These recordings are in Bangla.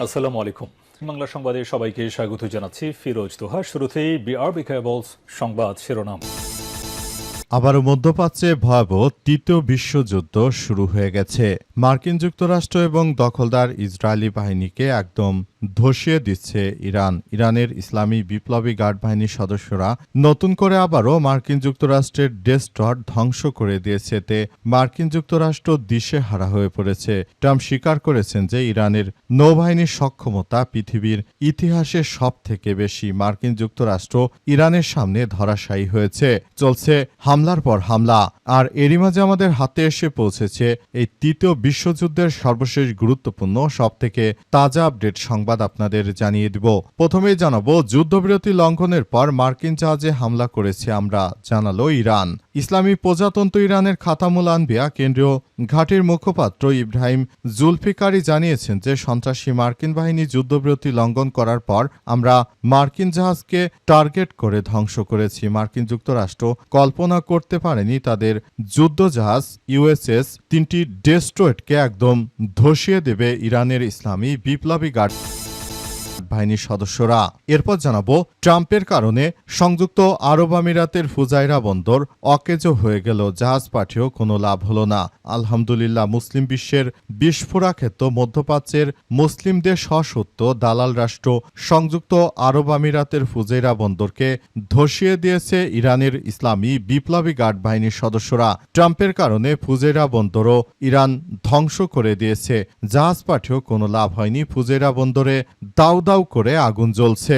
আসসালামু আলাইকুম। বাংলা সংবাদে সবাইকে স্বাগত জানাচ্ছি ফিরোজ তোহা। শুরুতেই বিআরবি কেবলস সংবাদ শিরোনাম। আবারও মধ্যপ্রাচ্যে ভয়াবহ তৃতীয় বিশ্বযুদ্ধ শুরু হয়ে গেছে। মার্কিন যুক্তরাষ্ট্র এবং দখলদার ইসরায়েলি বাহিনীকে একদম ধসিয়ে দিচ্ছে ইরানের ইসলামী বিপ্লবী গার্ড বাহিনীর সদস্যরা নতুন করে আবারও মার্কিন যুক্তরাষ্ট্রের ডেস্ট্রট ধ্বংস করে দিয়েছে। এতে মার্কিন যুক্তরাষ্ট্র দিশেহারা হয়ে পড়েছে। ট্রাম্প স্বীকার করেছেন যে ইরানের নৌবাহিনীর সক্ষমতা পৃথিবীর ইতিহাসে সব থেকে বেশি। মার্কিন যুক্তরাষ্ট্র ইরানের সামনে ধরাশায়ী হয়েছে। চলছে হামলার পর হামলা। আর এরই মাঝে আমাদের হাতে এসে পৌঁছেছে এই তৃতীয় বিশ্বযুদ্ধের সর্বশেষ গুরুত্বপূর্ণ সবথেকে তাজা আপডেট সংবাদ আপনাদের জানিয়ে দিব। প্রথমেই জানাবো, যুদ্ধবিরতি লঙ্ঘনের পর মার্কিন জাহাজে হামলা করেছে আমরা, জানালো ইরান। ইসলামী প্রজাতন্ত্র ইরানের খাতামুল আনবিয়া কেন্দ্রীয় ঘাঁটির মুখপাত্র ইব্রাহিম জুলফিকারি জানিয়েছেন যে সন্ত্রাসী মার্কিন বাহিনী যুদ্ধবিরতি লঙ্ঘন করার পর আমরা মার্কিন জাহাজকে টার্গেট করে ধ্বংস করেছি। মার্কিন যুক্তরাষ্ট্র কল্পনা করতে পারেনি তাদের যুদ্ধজাহাজ ইউএসএস তিনটি ডেস্ট্রয়েটকে একদম ধসিয়ে দেবে ইরানের ইসলামী বিপ্লবী গার্ড বাহিনীর সদস্যরা। এরপর জানাবো, ট্রাম্পের কারণে সংযুক্ত আরব আমিরাতের ফুজাইরা বন্দর অকেজো হয়ে গেল, জাহাজ পাঠিয়েও কোনো লাভ হলো না। আলহামদুলিল্লাহ, মুসলিম বিশ্বের বিস্ফোরা ক্ষেত্র মধ্যপ্রাচ্যের মুসলিমদের সশত্ব দালাল রাষ্ট্র সংযুক্ত আরব আমিরাতের ফুজাইরা বন্দরকে ধসিয়ে দিয়েছে ইরানের ইসলামী বিপ্লবী গার্ড বাহিনীর সদস্যরা। ট্রাম্পের কারণে ফুজাইরা বন্দরও ইরান ধ্বংস করে দিয়েছে, জাহাজ পাঠিয়েও কোনো লাভ হয়নি। ফুজাইরা বন্দরে দাউ দাউ করে আগুন জ্বলছে।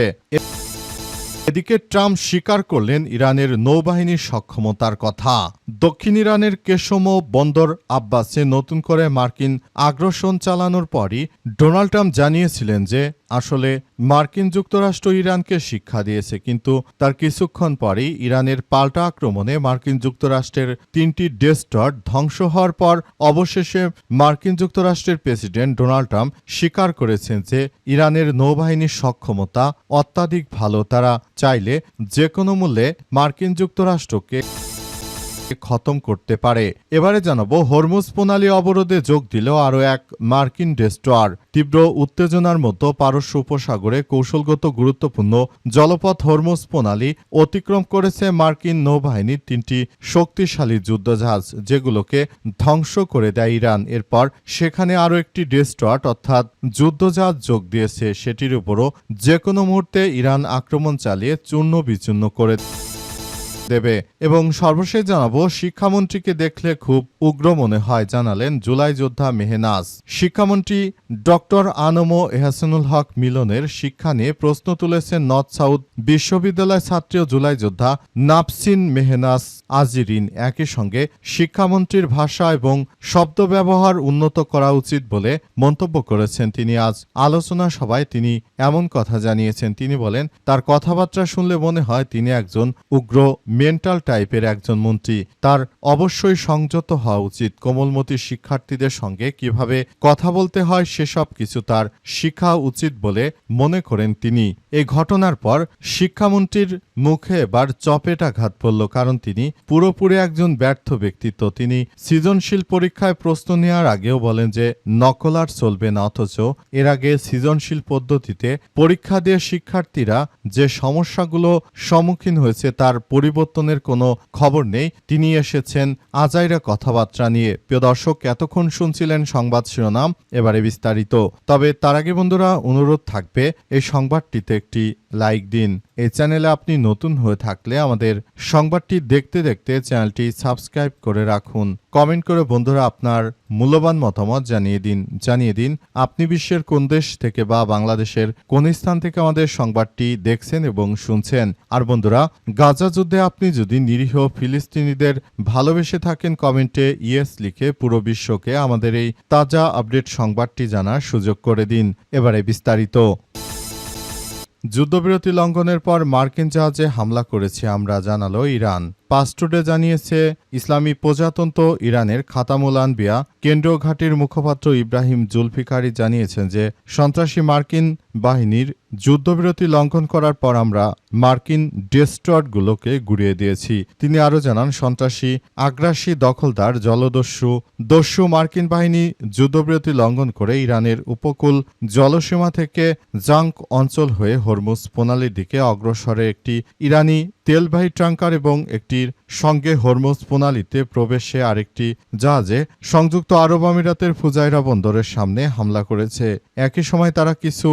এদিকে ট্রাম্প স্বীকার করলেন ইরানের নৌবাহিনীর সক্ষমতার কথা। দক্ষিণ ইরানের কেশম বন্দর আব্বাসে নতুন করে মার্কিন আগ্রাসন চালানোর পরই ডোনাল্ড ট্রাম্প জানিয়েছিলেন যে আসলে মার্কিন যুক্তরাষ্ট্র ইরানকে শিক্ষা দিয়েছে, কিন্তু তার কিছুক্ষণ পরেই ইরানের পাল্টা আক্রমণে মার্কিন যুক্তরাষ্ট্রের তিনটি ডেস্ট্রট ধ্বংস হওয়ার পর অবশেষে মার্কিন যুক্তরাষ্ট্রের প্রেসিডেন্ট ডোনাল্ড ট্রাম্প স্বীকার করেছেন যে ইরানের নৌবাহিনীর সক্ষমতা অত্যাধিক ভালো। তারা চাইলে যে কোনো মূল্যে মার্কিন যুক্তরাষ্ট্রকে খতম করতে পারে। এবারে জানাবো, হরমুজ প্রণালী অবরোধে যোগ দিল আরও এক মার্কিন ডেস্ট্রয়ার। তীব্র উত্তেজনার মধ্যে পারস্য উপসাগরে কৌশলগত গুরুত্বপূর্ণ জলপথ হরমুজ প্রণালী অতিক্রম করেছে মার্কিন নৌবাহিনীর তিনটি শক্তিশালী যুদ্ধজাহাজ, যেগুলোকে ধ্বংস করে দেয় ইরান। এরপর সেখানে আরও একটি ডেস্ট্রয়ার অর্থাৎ যুদ্ধজাহাজ যোগ দিয়েছে। সেটির উপরও যে কোনো মুহূর্তে ইরান আক্রমণ চালিয়ে চূর্ণ বিচূর্ণ করে দেবে। এবং সর্বশেষ জানাবো, শিক্ষামন্ত্রীকে দেখলে খুব উগ্র মনে হয়, জানালেন জুলাই যোদ্ধা মেহনাজ। শিক্ষামন্ত্রী ডক্টর আনমো এহসানুল হক মিলনের শিক্ষা নিয়ে প্রশ্ন তুলেছেন নর্থ সাউথ বিশ্ববিদ্যালয় ছাত্রী ও জুলাই যোদ্ধা নাফসিন মেহনাজ আজিরিন। একই সঙ্গে শিক্ষামন্ত্রীর ভাষা এবং শব্দ ব্যবহার উন্নত করা উচিত বলে মন্তব্য করেছেন তিনি। আজ আলোচনা সভায় তিনি এমন কথা জানিয়েছেন। তিনি বলেন, তার কথাবার্তা শুনলে মনে হয় তিনি একজন উগ্র মেন্টাল টাইপের একজন মন্ত্রী। তার অবশ্যই সংযত হওয়া উচিত। কোমলমতি শিক্ষার্থীদের সঙ্গে কিভাবে কথা বলতে হয় সেসব কিছু তার শিখা উচিত বলে মনে করেন তিনি। এই ঘটনার পর শিক্ষামন্ত্রীর মুখে এবার চপেটাঘাত পড়ল, কারণ তিনি পুরোপুরি একজন ব্যর্থ ব্যক্তিত্ব। তিনি সৃজনশীল পরীক্ষায় প্রশ্ন নেওয়ার আগেও বলেন যে নকল আর চলবে না, অথচ এর আগে সৃজনশীল পদ্ধতিতে পরীক্ষা দিয়ে শিক্ষার্থীরা যে সমস্যাগুলো সম্মুখীন হয়েছে তার পরিবর্তনের কোনো খবর নেই। তিনি এসেছেন আজাইরা কথাবার্তা নিয়ে। প্রিয় দর্শক, এতক্ষণ শুনছিলেন সংবাদ শিরোনাম, এবারে বিস্তারিত। তবে তার আগে বন্ধুরা, অনুরোধ থাকবে এই সংবাদটিতে একটি লাইক দিন। এই চ্যানেলে আপনি নতুন হয়ে থাকলে আমাদের সংবাদটি দেখতে দেখতে চ্যানেলটি সাবস্ক্রাইব করে রাখুন। কমেন্ট করে বন্ধুরা আপনার মূল্যবান মতামত জানিয়ে দিন আপনি বিশ্বের কোন দেশ থেকে বা বাংলাদেশের কোন স্থান থেকে আমাদের সংবাদটি দেখছেন এবং শুনছেন। আর বন্ধুরা, গাজা যুদ্ধে আপনি যদি নিরীহ ফিলিস্তিনিদের ভালোবেসে থাকেন, কমেন্টে ইয়েস লিখে পুরো বিশ্বকে আমাদের এই তাজা আপডেট সংবাদটি জানার সুযোগ করে দিন। এবারে বিস্তারিত। যুদ্ধবিরতি লঙ্ঘনের পর মার্কিন জাহাজে হামলা করেছে আমরা, জানালো ইরান। পাসটুডে জানিয়েছে ইসলামী প্রজাতন্ত্র ইরানের খাতামুল আনবিয়া কেন্দ্রীয় ঘাঁটির মুখপাত্র ইব্রাহিম জুলফিকারি জানিয়েছেন যে সন্ত্রাসী মার্কিন বাহিনীর যুদ্ধবিরতি লঙ্ঘন করার পর আমরা মার্কিন ডেস্ট্রয়ারগুলোকে গুড়িয়ে দিয়েছি। তিনি আরও জানান, সন্ত্রাসী আগ্রাসী দখলদার দস্যু মার্কিন বাহিনী যুদ্ধবিরতি লঙ্ঘন করে ইরানের উপকূল জলসীমা থেকে জাঙ্ক অঞ্চল হয়ে হরমুজ প্রণালীর দিকে অগ্রসরে একটি ইরানি তেলবাহী ট্যাঙ্কার এবং একটির সঙ্গে হরমুজ প্রণালীতে প্রবেশে আরেকটি জাহাজে সংযুক্ত আরব আমিরাতের ফুজাইরা বন্দরের সামনে হামলা করেছে। একই সময় তারা কিছু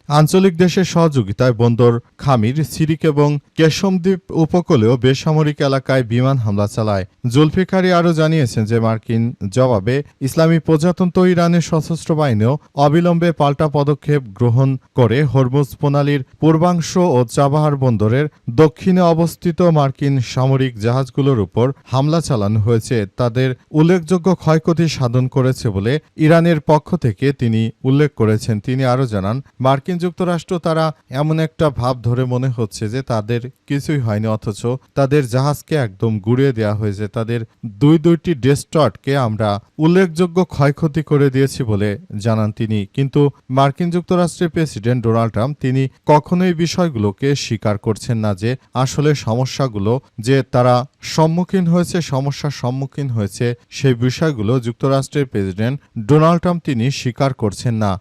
আঞ্চলিক দেশের সহযোগিতায় বন্দর খামির, সিরিক এবং কেশমদ্বীপ উপকূলেও বেসামরিক এলাকায় বিমান হামলা চালায়। জুলফিকারি আরও জানিয়েছেন যে মার্কিন জবাবে ইসলামী প্রজাতন্ত্র ইরানের সশস্ত্র বাহিনীও অবিলম্বে পাল্টা পদক্ষেপ গ্রহণ করে হরমুজ প্রণালীর পূর্বাংশ ও চাবাহার বন্দরের দক্ষিণে অবস্থিত মার্কিন সামরিক জাহাজগুলোর উপর হামলা চালানো হয়েছে। তাদের উল্লেখযোগ্য ক্ষয়ক্ষতি সাধন করেছে বলে ইরানের পক্ষ থেকে তিনি উল্লেখ করেছেন। তিনি আরও জানান, মার্কিন যুক্তরাষ্ট্র তারা এমন একটা ভাব ধরে মনে হচ্ছে যে তাদের কিছুই হয়নি, অথচ তাদের জাহাজকে একদম গুড়িয়ে দেওয়া হয়েছে। তাদের দুইটি ডেস্ট্রয়ারকে আমরা উল্লেখযোগ্য ক্ষয়ক্ষতি করে দিয়েছি বলে জানান তিনি। কিন্তু মার্কিন যুক্তরাষ্ট্রের প্রেসিডেন্ট ডোনাল্ড ট্রাম্প তিনি কখনোই বিষয়গুলোকে স্বীকার করছেন না যে আসলে সমস্যার সম্মুখীন হয়েছে সেই বিষয়গুলো যুক্তরাষ্ট্রের প্রেসিডেন্ট ডোনাল্ড ট্রাম্প তিনি স্বীকার করছেন না।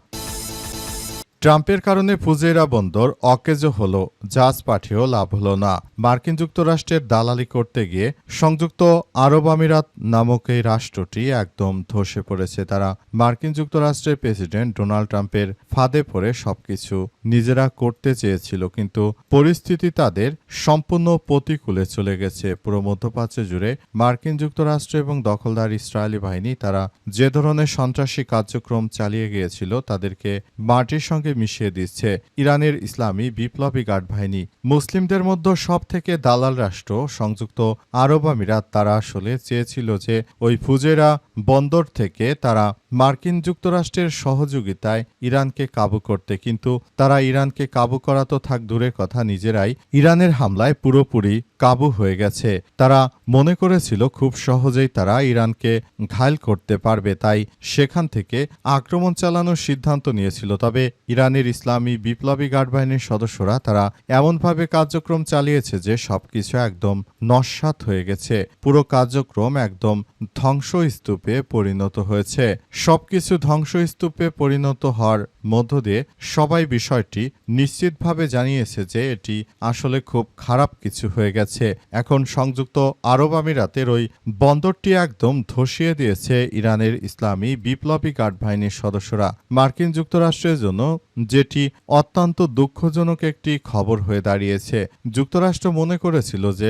ট্রাম্পের কারণে ফুজেইরা বন্দর অকেজো হল, জাহাজ পাঠিয়েও লাভ হল না। মার্কিন যুক্তরাষ্ট্রের দালালি করতে গিয়ে সংযুক্ত আরব আমিরাত নামক এই রাষ্ট্রটি একদম ধসে পড়েছে। তারা মার্কিন যুক্তরাষ্ট্রের প্রেসিডেন্ট ডোনাল্ড ট্রাম্পের ফাঁদে পড়ে সবকিছু নিজেরা করতে চেয়েছিল, কিন্তু পরিস্থিতি তাদের সম্পূর্ণ প্রতিকূলে চলে গেছে। পুরো মধ্যপ্রাচ্য জুড়ে মার্কিন যুক্তরাষ্ট্র এবং দখলদার ইসরায়েলি বাহিনী তারা যে ধরনের সন্ত্রাসী কার্যক্রম চালিয়ে গিয়েছিল তাদেরকে মাটির সঙ্গে মিশিয়ে দিচ্ছে ইরানের ইসলামী বিপ্লবী গার্ড বাহিনী। মুসলিমদের মধ্যে সব থেকে দালাল রাষ্ট্র সংযুক্ত আরব আমিরাত তারা আসলে চেয়েছিল যে ওই ফুজেরা বন্দর থেকে তারা মার্কিন যুক্তরাষ্ট্রের সহযোগিতায় ইরানকে কাবু করতে, কিন্তু তারা ইরানকে কাবু করা তো থাক দূরের কথা, নিজেরাই ইরানের হামলায় পুরোপুরি কাবু হয়ে গেছে। তারা মনে করেছিল খুব সহজেই তারা ইরানকে ঘায়েল করতে পারবে, তাই সেখান থেকে আক্রমণ চালানোর সিদ্ধান্ত নিয়েছিল। তবে ইরানের ইসলামী বিপ্লবী গার্ড বাহিনীর সদস্যরা তারা এমনভাবে কার্যক্রম চালিয়েছে যে সবকিছু একদম নস্যাৎ হয়ে গেছে। পুরো কার্যক্রম একদম ধ্বংসস্তূপে পরিণত হয়েছে। সবকিছু ধ্বংসস্তূপে পরিণত হওয়ার মধ্য দিয়ে সবাই বিষয়টি নিশ্চিতভাবে জানিয়েছে যে এটি আসলে খুব খারাপ কিছু হয়ে গেছে। এখন সংযুক্ত আরব আমিরাতের ওই বন্দরটি একদম ধসিয়ে দিয়েছে ইরানের ইসলামী বিপ্লবী গার্ড বাহিনীর সদস্যরা। মার্কিন যুক্তরাষ্ট্রের জন্য যেটি অত্যন্ত দুঃখজনক একটি খবর হয়ে দাঁড়িয়েছে। যুক্তরাষ্ট্র মনে করেছিল যে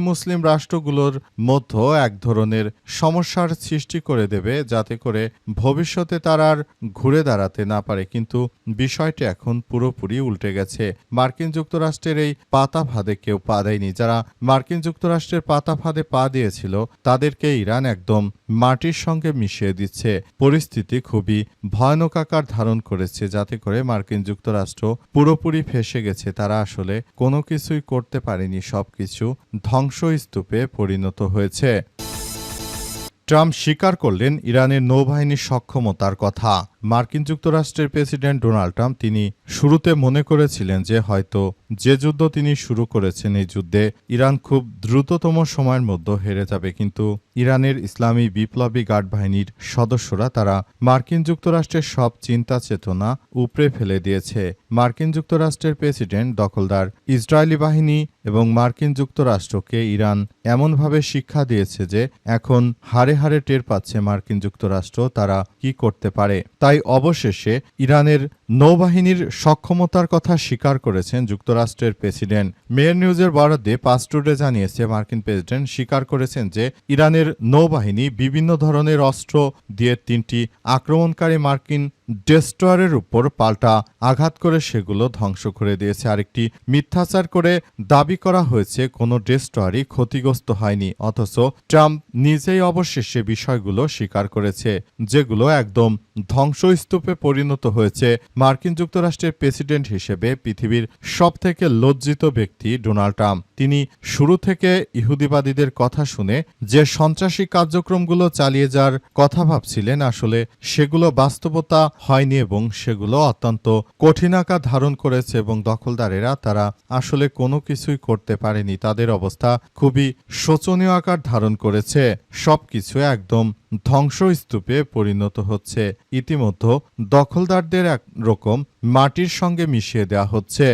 মুসলিম রাষ্ট্রগুলোর মধ্যে এক ধরনের সমস্যার সৃষ্টি করে দেবে যাতে করে ভবিষ্যতে তারা আর ঘুরে দাঁড়াতে না পারে, কিন্তু বিষয়টি এখন পুরোপুরি উল্টে গেছে। মার্কিন যুক্তরাষ্ট্রের এই পাতা ফাঁদে কেউ পা দেয়নি। যারা মার্কিন যুক্তরাষ্ট্রের পাতা ফাঁদে পা দিয়েছিল তাদেরকে ইরান একদম মাটির সঙ্গে মিশিয়ে দিচ্ছে। পরিস্থিতি খুবই ভয়ানক আকার ধারণ করেছে, যাতে করে মার্কিন যুক্তরাষ্ট্র পুরোপুরি ফেঁসে গেছে। তারা আসলে কোনো কিছুই করতে পারেনি, সবকিছু ধ্বংসস্তূপে পরিণত হয়েছে। ট্রাম্প স্বীকার করলেন ইরানের নৌবাহিনীর সক্ষমতার কথা। মার্কিন যুক্তরাষ্ট্রের প্রেসিডেন্ট ডোনাল্ড ট্রাম্প তিনি শুরুতে মনে করেছিলেন যে হয়তো যে যুদ্ধ তিনি শুরু করেছেন এই যুদ্ধে ইরান খুব দ্রুততম সময়ের মধ্যে হেরে যাবে, কিন্তু ইরানের ইসলামী বিপ্লবী গার্ড বাহিনীর সদস্যরা তারা মার্কিন যুক্তরাষ্ট্রের সব চিন্তা চেতনা উপড়ে ফেলে দিয়েছে। মার্কিন যুক্তরাষ্ট্রের প্রেসিডেন্ট দখলদার ইসরায়েলি বাহিনী এবং মার্কিন যুক্তরাষ্ট্রকে ইরান এমনভাবে শিক্ষা দিয়েছে যে এখন হারে হারে টের পাচ্ছে মার্কিন যুক্তরাষ্ট্র তারা কি করতে পারে। তাই অবশেষে ইরানের নৌবাহিনীর সক্ষমতার কথা স্বীকার করেছেন যুক্তরাষ্ট্রের প্রেসিডেন্ট। মেয়র নিউজের বরাদ্দে পাসটুডে জানিয়েছে মার্কিন প্রেসিডেন্ট স্বীকার করেছেন যে ইরানের নৌবাহিনী বিভিন্ন ধরনের অস্ত্র দিয়ে 3টি আক্রমণকারী মার্কিন ডেস্ট্রয়ারের উপর পাল্টা আঘাত করে সেগুলো ধ্বংস করে দিয়েছে। আরেকটি মিথ্যাচার করে দাবি করা হয়েছে কোনো ডেস্ট্রয়ারই ক্ষতিগ্রস্ত হয়নি, অথচ ট্রাম্প নিজেই অবশেষে বিষয়গুলো স্বীকার করেছে যেগুলো একদম ধ্বংসস্তূপে পরিণত হয়েছে মার্কিন যুক্তরাষ্ট্রের প্রেসিডেন্ট হিসেবে পৃথিবীর সবথেকে লজ্জিত ব্যক্তি ডোনাল্ড ট্রাম্প। তিনি শুরু থেকে ইহুদিবাদীদের কথা শুনে যে সন্ত্রাসী কার্যক্রমগুলো চালিয়ে যাওয়ার কথা ভাবছিলেন, আসলে সেগুলো বাস্তবতা হয়নি এবং সেগুলো অত্যন্ত কঠিন আকার ধারণ করেছে এবং দখলদারেরা তারা আসলে কোনো কিছুই করতে পারেনি। তাদের অবস্থা খুবই শোচনীয় আকার ধারণ করেছে। সবকিছু একদম ধ্বংসস্তূপে পরিণত হচ্ছে। ইতিমধ্যে দখলদারদের একরকম মাটির সঙ্গে মিশিয়ে দেওয়া হচ্ছে।